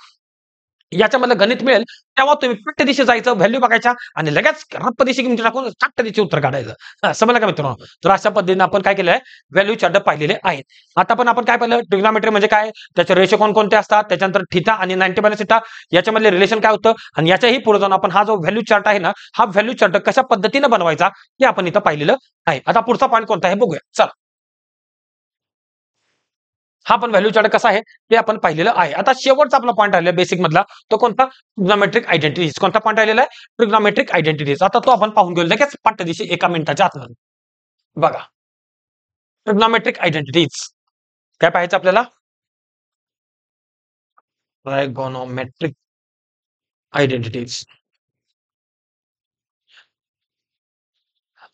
याच्यामध्ये गणित मिळेल तेव्हा तुम्ही पट्ट दिशे जायचं व्हॅल्यू बघायच्या आणि लगेच रप्प दिशे किमती टाकून चट्ट दिशे उत्तर काढायचं. समजलं का मित्रांनो. तर अशा पद्धतीने आपण काय केलं आहे व्हॅल्यू चार्ट पाहिलेले आहेत. आता पण आपण काय पाहिलं ट्रिग्नोमेट्री म्हणजे काय त्याचे रेशो कोणकोणते असतात त्याच्यानंतर थिटा आणि 90 - थिटा याच्यामधले रिलेशन काय होतं आणि याच्याही पुढे जाऊन आपण हा जो व्हॅल्यू चार्ट आहे ना हा व्हॅल्यू चार्ट कशा पद्धतीने बनवायचा हे आपण इथं पाहिलेलं आहे. आता पुढचा पॉईंट कोणता आहे बघूया चला. हा पण व्हॅल्यू चार्ट कसा आहे ते आपण पाहिलेलं आहे. आता शेवटचा आपला पॉईंट राहिला बेसिक मधला तो कोणता ट्रिग्नोमेट्रिक आयडेंटिटीज. कोणता पॉईंट राहिलेला आहे ट्रिग्नोमेट्रिक आयडेंटिटीज. आता तो आपण पाहून घेऊ लगेच पट्ट दिशी एका मिनिटाच्या आतमध्ये. बघा ट्रिग्नोमेट्रिक आयडेंटिटीज काय पाहायचं आपल्याला ट्रायगोनोमेट्रिक आयडेंटिटीज.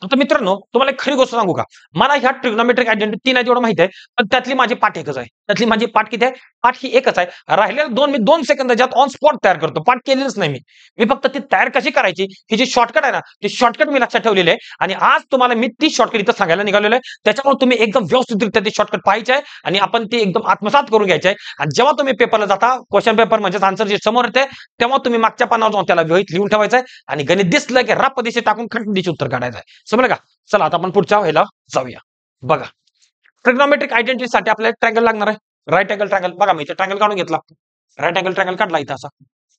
आता मित्रांनो तुम्हाला एक खरी गोष्ट सांगू का मला ह्या ट्रिग्नोमेट्रिक आयडेंटिटी 3 आहे तेवढं माहिती आहे. पण त्यातली माझी पाठ एकच आहे. त्यातली माझी पाठ किती आहे पाठ ही एकच आहे. राहिलेल्या मी 2 सेकंद ज्यात ऑन स्पॉट तयार करतो पाठ केलेलंच नाही मी फक्त ती तयार कशी करायची ही जी शॉर्टकट आहे ना ती शॉर्टकट मी लक्षात ठेवलेली आहे. आणि आज तुम्हाला मी ती शॉर्टकट इथं सांगायला निघालेलो आहे. त्याच्यामुळे तुम्ही एकदम व्यवस्थितरित्या ती शॉर्टकट पाहायची आहे आणि आपण ती एकदम आत्मसात करून घ्यायची आहे. आणि जेव्हा तुम्ही पेपरला जाता क्वेश्चन पेपर म्हणजे आन्सर जे समोर येते तेव्हा तुम्ही मागच्या पानावर जाऊन त्याला वहीत लिहून ठेवायचं आहे आणि गणित दिसलं की रप्प दिशे टाकून खंड दिशे उत्तर काढायचं आहे. समजलं का. चला आता आपण पुढच्या ह्याला जाऊया. बघा ट्रिग्नोमेट्रिक आयडेंटिटीसाठी आपल्याला ट्रायंगल लागणार आहे. राईट अँगल ट्रायंगल बघा मी इथे ट्रायंगल काढून घेतला, राईट अँगल ट्रायंगल काढला इथं असा,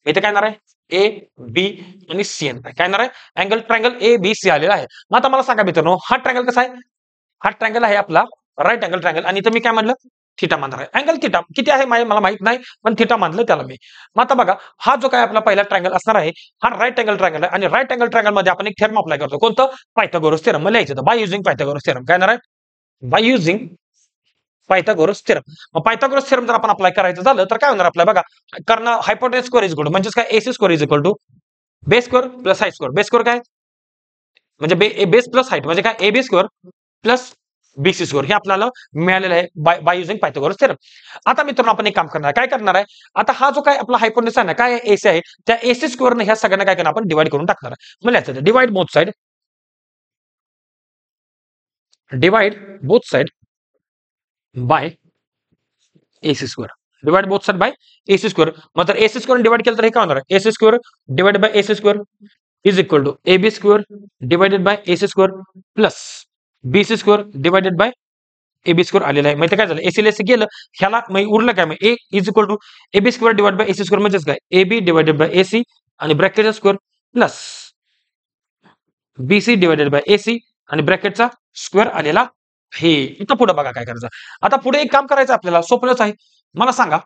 इथे काय येणार आहे ए बी आणि सी येणार काय येणार आहे angle triangle A B C आलेला आहे. मग आता मला सांगा मित्रांनो हा ट्रायंगल कसा आहे, हा ट्रायंगल आहे आपला राईट अँगल ट्रायंगल आणि इथं मी काय म्हणलं थिटा मानणार आहे. अँगल थिटा किती आहे मला माहित नाही पण थिटा मानलं त्याला मी. मग आता बघा हा जो काय आपला पहिला ट्रायंगल असणार आहे हा राईट अँगल ट्रायंगल आहे आणि राईट अँगल ट्रायंगल मध्ये आपण एक थेरम अप्लाय करतो कोणतं पायथागोरस थेरम. मला लिहायचं बाय युजिंग पायथागोरस थेरम काय येणार आहे बाय युजिंग पायथागोरस थेरम. मग पायथागोरस थेरम जर आपण अप्लाय करायचं झालं तर काय होणार आपल्या बघा कारण hypotenuse square is equal to म्हणजे काय AC square is equal to base square plus height square. Base square काय म्हणजे बेस प्लस हाईट म्हणजे काय A B square plus BC square हे आपल्याला मिळालेलं आहे बाय युजिंग पायथागोरस थेरम. आता मित्रांनो आपण एक काम करणार काय करणार आहे आता हा जो काय आपला हायपोटेन्यूज आहे ना काय एसी आहे त्या एसी स्क्वेअरने ह्या सगळ्यांना काय करणार आपण डिवाइड करून टाकणार आहे. म्हणजे divide both side, divide both side bye AC square, divide both side bye AC square. मग जर एसी स्क्वेअर डिवाइड केलं तर हे काय होणार आहे AC square divide by AC square is equal to A B square divided by AC square plus BC square divided by A B square आलेला आहे. म्हणजे काय झालं एसी लेस गेलं ह्याला मग उरलं काय मग A is equal to A B square divide by AC square म्हणजेच काय A B divided by AC आणि ब्रॅकेटचा square plus BC divided by AC आणि ब्रॅकेटचा स्क्वेअर आलेला हे. इथं पुढे बघा काय करायचं आता पुढे एक काम करायचं आपल्याला सोपंच आहे. मला सांगा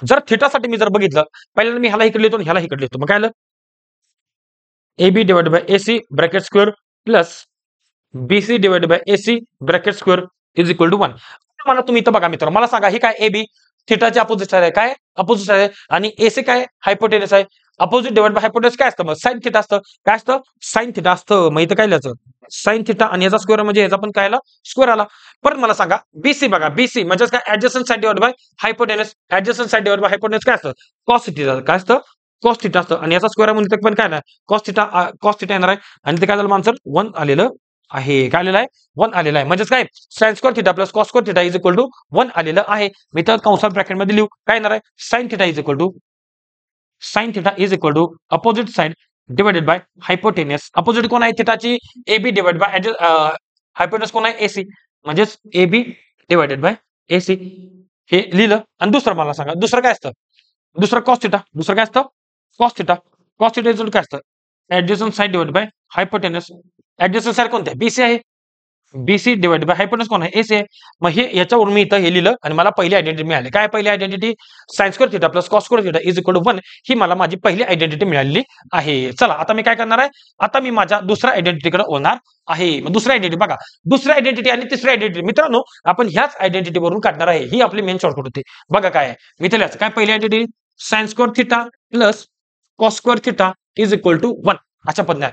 जर थिटासाठी मी जर बघितलं पहिल्यांदा मी ह्याला इकडे लिहितो ह्याला इकडे लिहितो मग काय आलं A B divide by AC bracket square plus BC divide by AC bracket square is equal to 1. मला तुम्ही इथं बघा मित्र मला सांगा हे काय ए बी थिटाचे अपोजिट आहे काय अपोजिट आहे आणि एसी काय हायपोटेनस आहे अपोजिट डिवाइड बाय हायपोटेनस काय असतं मग साइन थिटा असतं काय असतं साइन थिटा असतं. मग इथं काय लिहायचं साइन थिटा आणि याचा स्क्वेअर म्हणजे याचा पण काय आला स्क्वेअर आला. परत मला सांगा बीसी बघा बीसी म्हणजे काय adjacent side divide by hypotenuse adjacent side divide by hypotenuse काय असतं कॉस थिटा काय असतं कॉस थिटा असतं आणि याचा स्क्वेअर म्हणजे पण काय नाही कॉस थिटा येणार आहे आणि ते काय झालं आन्सर 1 आलेलं आहे. काय आलेलं आहे 1 आलेलं आहे म्हणजेच काय sine square theta plus cos square theta is equal to 1 आलेलं आहे. मी तर कंसात ब्रॅकेट मध्ये लिहू काय येणार आहे sine theta is equal to opposite side divided by hypotenuse. Opposite कोण आहे थिटाची A B divide by hypotenuse कोण आहे एसी म्हणजेच A B divided by AC हे लिहिलं. आणि दुसरं मला सांगा दुसरं काय असतं दुसरं कॉस थिटा दुसरं काय असतं कॉस थिटा इज काय असतं adjacent side divide by hypotenuse. Adjacent side कोणते बीसी आहे बीसी डिवाइड बाय हायपोटेनस कोण आहे एसी आहे. मग हे याच्यावरून मी इथं हे लिहिलं आणि मला पहिली आयडेंटिटी मिळाली काय पहिली identity sine square theta plus cos square theta is equal to 1 ही मला माझी पहिली आयडेंटिटी मिळालेली आहे. चला आता मी काय करणार आहे आता मी माझ्या दुसऱ्या आयडेंटिटीकडे होणार आहे. मग दुसरी आयडेंटिटी बघा दुसरी आयडेंटिटी आणि तिसरी आयडेंटिटी मित्रांनो आपण ह्याच आयडेंटिटी वरून काढणार आहे. ही आपली मेन शॉर्टकट होती बघा काय आहे मी इथे लिहायचं काय पहिली identity sine square theta plus cos square theta is equal to 1 अशा पद्धतीने.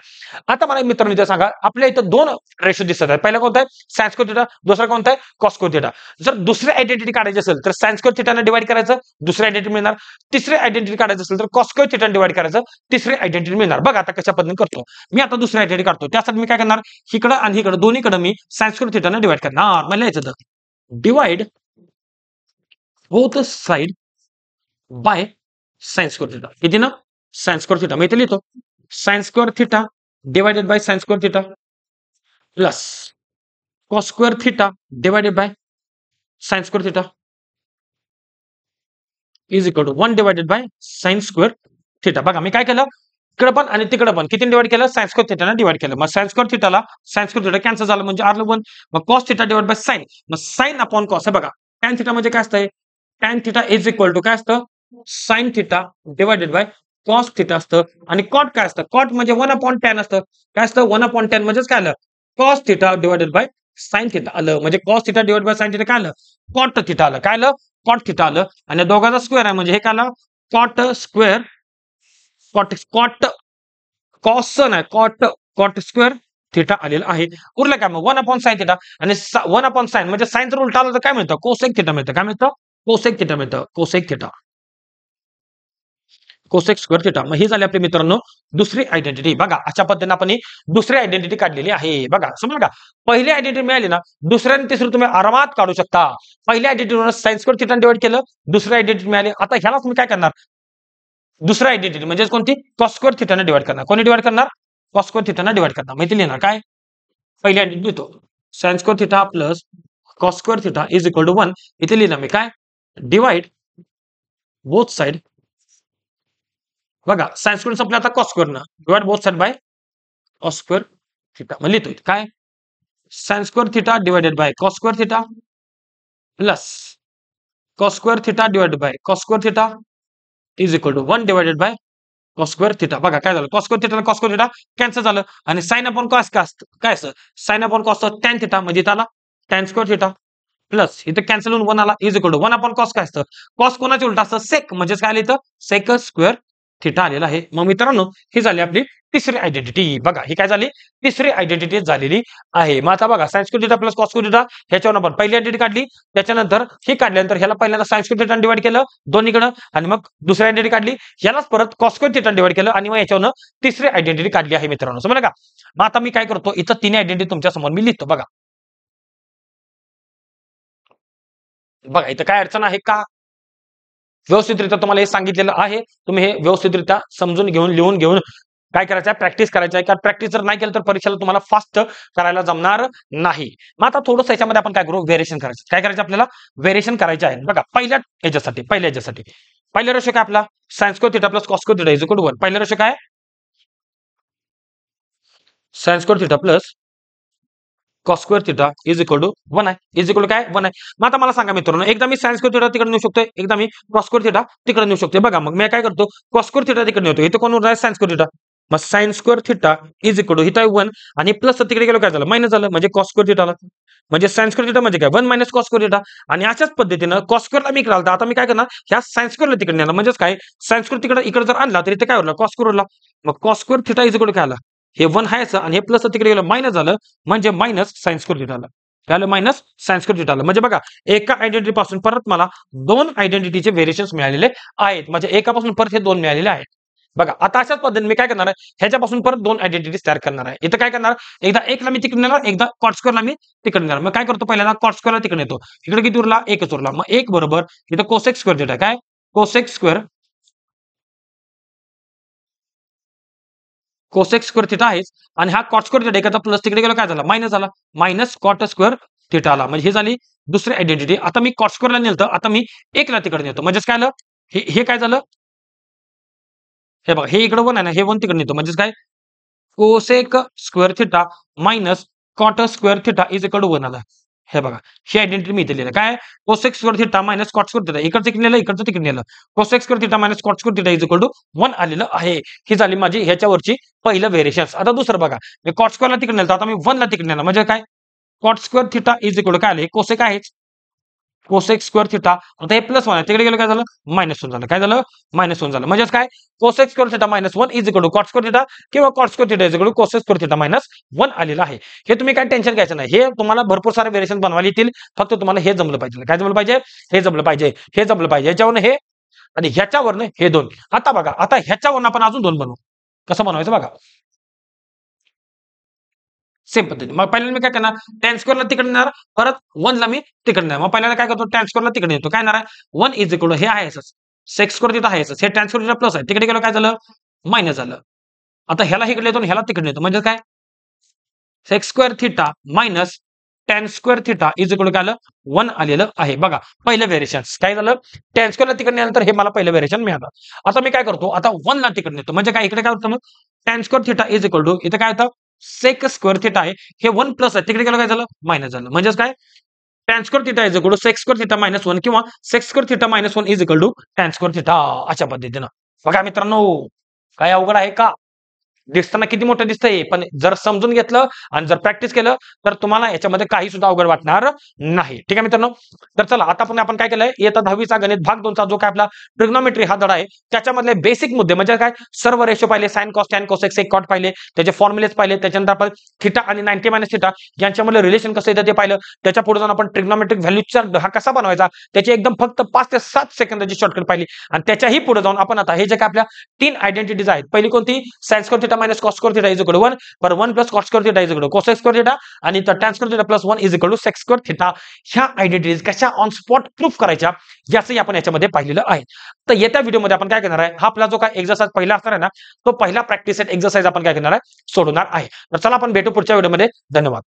आता मला मित्रांनो इथे सांगा आपल्या इथं दोन रेशो दिसत आहेत पहिला कोणता आहे साइन स्क्वेअर थिटा दुसरा कोणता आहे कॉस स्क्वेअर थिटा. जर दुसरी आयडेंटिटी काढायची असेल तर साइन स्क्वेअर थिटाने डिवाइड करायचं दुसरी आयडेंटिटी मिळणार. तिसरी आयडेंटिटी काढायची असेल तर कॉस स्क्वेअर थिटाने डिवाइड करायचं तिसरी आयडेंटिटी मिळणार. बघा आता कशा पद्धतीने करतो मी आता दुसरी आयडेंटिटी काढतो त्यासाठी मी काय करणार इकडं आणि इकडं दोन्हीकडे मी साइन स्क्वेअर थिटाने डिवाइड करणार. मला यायचं divide both side by sine square theta किती ना साइन स्क्वेअर थिटा मी इथे लिहितो sine square theta divided by sine square theta plus cos square theta divided by sine square theta is equal to 1 divided by sine square theta. बघा मी काय केलं इकडे पण आणि तिकडे पण किती डिवाइड केलं साइन स्क्वेअर थिटाने डिवाइड केलं. मग साइन स्क्वेअर थिटाला साइन स्क्वेअर थिटा कॅन्सल झालं म्हणजे आरलं 1 मग cos theta divide by sine मग साइन अपॉन कॉस हे बघा टॅन थिटा म्हणजे काय असतं tan theta is equal to काय असतं sine theta divided by cos theta असतं आणि कॉट काय असतं कॉट म्हणजे 1/10 असतं काय असतं 1/10 म्हणजेच काय आलं cos theta divided by sine theta आलं म्हणजे cos theta divide by sine theta काय आलं कॉट थिटा आलं काय आलं कॉट थिटा आलं आणि दोघांचा स्क्वेअर आहे म्हणजे हे काय आलं कॉट स्क्वेअर कॉट कॉस नाही कॉट स्क्वेअर थिटा आलेला आहे. उरलं काय मग 1/sin थिटा आणि 1/sin म्हणजे साइन जर उलटा आला तर काय मिळतं कोसेक थिटा मिळतं काय मिळतं कोसेक थिटा मिळतं cosec theta cosec square theta. मग ही झाली आपली मित्रांनो दुसरी आयडेंटिटी. बघा अशा पद्धतीने आपण दुसरी आयडेंटिटी काढलेली आहे. बघा समजा का पहिली आयडेंटिटी मिळाली ना दुसऱ्या आणि तिसरी तुम्ही आरामात काढू शकता. पहिल्या आयडेंटिटीवर साइन स्क्वेअर थिटा डिवाइड केलं दुसरी आयडेंटिटी मिळाली आता ह्यालाच मी काय करणार दुसरी आयडेंटिटी म्हणजे कोणती कॉस स्क्वेअर थिटाने डिवाइड करणार. कोणी डिवाइड करणार कॉस स्क्वेअर थिटाने डिवाइड करणार. माहिती लिहिणार काय पहिली आयडेंटिटी लिहितो sine square theta plus cos square theta is equal to 1 इथे लिहिणार मी काय डिवाइड बोथ साइड बघा साइन स्क्वेअर संपलं आता कॉस स्क्वेअर ना divide both side by cos square theta मग लिहितोय काय sine square theta divided by cos square theta plus cos square theta divided by cos square theta is equal to 1 divided by cos square theta बघा काय झालं cos square theta cos square theta cancel झालं आणि sine upon cos काय असतं sine upon cos tan theta म्हणजे त्याला tan square theta plus इथं कॅन्सल होऊन 1 आला is equal to 1 upon cos काय असतं कॉस कोणाचे उलट असतं सेक म्हणजे काय आलं इथं सेक स्क्वेअर थिटा आलेला आहे मग मित्रांनो ही झाली आपली तिसरी आयडेंटिटी बघा ही काय झाली तिसरी आयडेंटिटी झालेली आहे मग आता बघा sine square theta plus cos square theta ह्याच्यावर आपण पहिली आयडेंटिटी काढली त्याच्यानंतर ही काढल्यानंतर ह्याला पहिल्यांदा साइन स्क्वेअर थिटा डिवाइड केलं दोन्हीकडे आणि मग दुसरी आयडेंटिटी काढली यालाच परत कॉस स्क्वेअर थिटा डिवाइड केलं आणि मग याच्यावर तिसरी आयडेंटिटी काढली आहे मित्रांनो समजलं का मग आता मी काय करतो इथं तिन्ही आयडेंटिटी तुमच्या समोर मी लिहितो बघा बघा इथं काय अडचण आहे का व्यवस्थितरित्या तुम्हाला हे सांगितलेलं आहे तुम्ही हे व्यवस्थितरित्या समजून घेऊन लिहून घेऊन काय करायचं आहे प्रॅक्टिस करायचं आहे कारण प्रॅक्टिस जर नाही केलं तर परीक्षेला तुम्हाला फास्ट करायला जमणार नाही मग आता थोडंसं याच्यामध्ये आपण काय करू व्हेरिएशन करायचं काय करायचं आपल्याला व्हेरिएशन करायचे आहे बघा पहिल्या याच्यासाठी पहिला रेशो काय आपला sine square theta plus cos square theta is equal to 1 पहिला रेशो काय sine square theta plus cos square theta is equal to 1 आहे इज इक्वल टू काय 1 आहे मग आता मला सांगा मित्रांनो एकदा मी साइन स्क्वेअर थिटा तिकडे नेऊ शकतो एकदा मी कॉस स्क्वेअर थिटा तिकडे नेऊ शकतो बघा मग मी काय करतो कॉस स्क्वेअर थिटा तिकडे नेतो इथं कोण आहे साइन स्क्वेअर थिटा मग sine square theta is equal to इथं 1 आणि प्लस तिकडे गेलो काय झालं मायनस झालं म्हणजे कॉस स्क्वेअर थिटाला म्हणजे साइन स्क्वेअर थिटा म्हणजे काय 1 मायनस कॉस स्क्वेअर थिटा आणि अशाच पद्धतीनं कॉस स्क्वेअरला मी इकडे आलता आता मी काय करणार ह्या साइन स्क्वेअरला तिकडे नेणार म्हणजेच काय साइन स्क्वेअर तिकडे इकडे जर आणला तर इथे काय होईल कॉस स्क्वेअर उरला मग cos square theta is equal to काय आला हे 1 हायचं आणि हे प्लस तिकडे गेलं मायनस झालं म्हणजे मायनस साइन स्क्वेअर थिटा आला त्याला मायनस साइन स्क्वेअर थिटा आलं म्हणजे बघा एका आयडेंटिटी पासून परत मला दोन आयडेंटिटीचे व्हेरिएशन्स मिळालेले आहेत म्हणजे एकापासून परत हे दोन मिळालेले आहेत बघा आता अशाच पद्धतीने मी काय करणार आहे ह्याच्यापासून परत दोन आयडेंटिटीज तयार करणार आहे इथं काय करणार एकदा एकला मी तिकडे नेणार एकदा कॉट स्क्वेअरला मी तिकडे नेणार मग काय करतो पहिल्यांदा कॉट स्क्वेअरला तिकडे नेतो इकडे किती उरला एकच उरला मग एक बरोबर इथं कोसेक स्क्वेअर थिटा काय cosec square cosec square theta आहेच आणि हा कॉट स्क्वेअर थिटा एकाचा प्लस तिकडे गेला काय झाला मायनस झाला मायनस कॉट स्क्वेअर थिटा आला म्हणजे ही झाली दुसरी आयडेंटिटी आता मी कॉट स्क्वेअरला नेलं आता मी एकला तिकडे नेतो म्हणजेच काय आलं हे काय झालं हे बघा हे इकडे 1 आहे ना हे 1 तिकडे नेतो म्हणजेच काय cosec square theta minus cot square theta is equal to 1 आला हे बघा ही आयडेंटिटी मी इथे लिहिलं काय cosec square theta minus cot square theta इकडचं तिकडे नेलं इकडचं तिकडे नेलं cosec square theta minus cot square theta is equal to 1 आलेलं आहे ही झाली माझी ह्याच्यावरची पहिलं व्हेरिएशन्स आता दुसरं बघा मी कॉट स्क्वेअरला तिकडे नेलं आता मी 1 ला तिकडे नेलं म्हणजे काय cot square theta is equal to काय आले कोसेक आहेच कोसेक स्क्वेअर थिटा आता हे प्लस 1 आहे तिकडे गेलं काय झालं मायनस 1 झालं काय झालं मायनस 1 झालं म्हणजेच काय cosec square theta minus 1 is equal to cot square theta किंवा cot square theta is equal to cosec square theta minus 1 आलेलं आहे हे तुम्ही काय टेन्शन घ्यायचं नाही हे तुम्हाला भरपूर सारे व्हेरिएशन बनवायला येतील फक्त तुम्हाला हे जमलं पाहिजे काय जमलं पाहिजे हे जमलं पाहिजे हे जमलं पाहिजे याच्यावरनं हे आणि ह्याच्यावरनं हे दोन आता बघा आता ह्याच्यावरनं आपण अजून दोन बनवू कसं बनवायचं बघा सेम पद्धती मग पहिल्यांदा मी काय करणार टॅन स्क्वेअरला तिकडे नेणार परत 1 ला मी तिकडे नेणार मग पहिल्यांदा काय करतो टॅन स्क्वेअरला तिकडे नेतो काय येणार आहे 1 इज इक्वल हे आहे सेक्स स्क्वेअर तिथं आहे हे टॅन स्क्वेअर प्लस आहे तिकडे गेलो काय झालं मायनस झालं आता ह्याला इकडे येतो ह्याला तिकडे नेतो म्हणजे काय sec square theta minus tan square theta is equal काय आलं 1 आलेलं आहे बघा पहिलं व्हेरिएशन काय झालं टॅन स्क्वेअरला तिकडे नेल्यानंतर हे मला पहिलं व्हेरिएशन मिळालं आता मी काय करतो आता 1 ला तिकडे नेतो म्हणजे काय इकडे काय होतं मग tan square theta is equal to इथे काय होतं सेक स्क्वेअर थिटा आहे हे 1 प्लस आहे तिकडे गेलं काय झालं मायनस झालं म्हणजेच काय tan square theta is equal to sec square theta minus 1 किंवा sec square theta minus 1 is equal to tan square theta अशा पद्धतीनं बघा मित्रांनो काय अवघड आहे का दिसताना किती मोठं दिसतंय पण जर समजून घेतलं आणि जर प्रॅक्टिस केलं तर तुम्हाला याच्यामध्ये काही सुद्धा अवघड वाटणार नाही ठीक आहे मित्रांनो तर चला आता आपण काय केलंय इयत्ता 10वीचा गणित भाग 2चा जो काय आपला ट्रिग्नोमेट्री हा धडा आहे त्याच्यामधले बेसिक मुद्दे म्हणजे काय सर्व रेशो पाहिले sine cos tan cosec sec cot पाहिले त्याचे फॉर्म्युलेस पाहिले त्याच्यानंतर आपण थिटा आणि 90 मायनस थिटा यांच्यामध्ये रिलेशन कसं येतं ते पाहिलं त्याच्या पुढे जाऊन आपण ट्रिग्नोमेट्रिक व्हॅल्यूचा हा कसा बनवायचा त्याची एकदम फक्त 5 ते 7 सेकंदाची शॉर्टकट पाहिली आणि त्याच्याही पुढे जाऊन आपण आता हे जे काय आपल्या 3 आयडेंटिटीज आहेत पहिली कोणती sine square theta minus cos square theta is equal to 1 पर 1 plus cos square theta is equal to cosec square theta आणि tan square theta plus 1 is equal to sec square theta ह्या identities कशा on spot proof करायच्या याचंही आपण याच्यामध्ये पाहिलेलं आहे तर येत्या व्हिडिओमध्ये आपण काय करणार आहे हा आपला जो काय एक्सरसाइज पहिला असणार आहे ना तो पहिला प्रॅक्टिस सेट एक्सरसाइज आपण काय करणार आहे सोडवणार आहे तर चला आपण भेटू पुढच्या व्हिडिओमध्ये धन्यवाद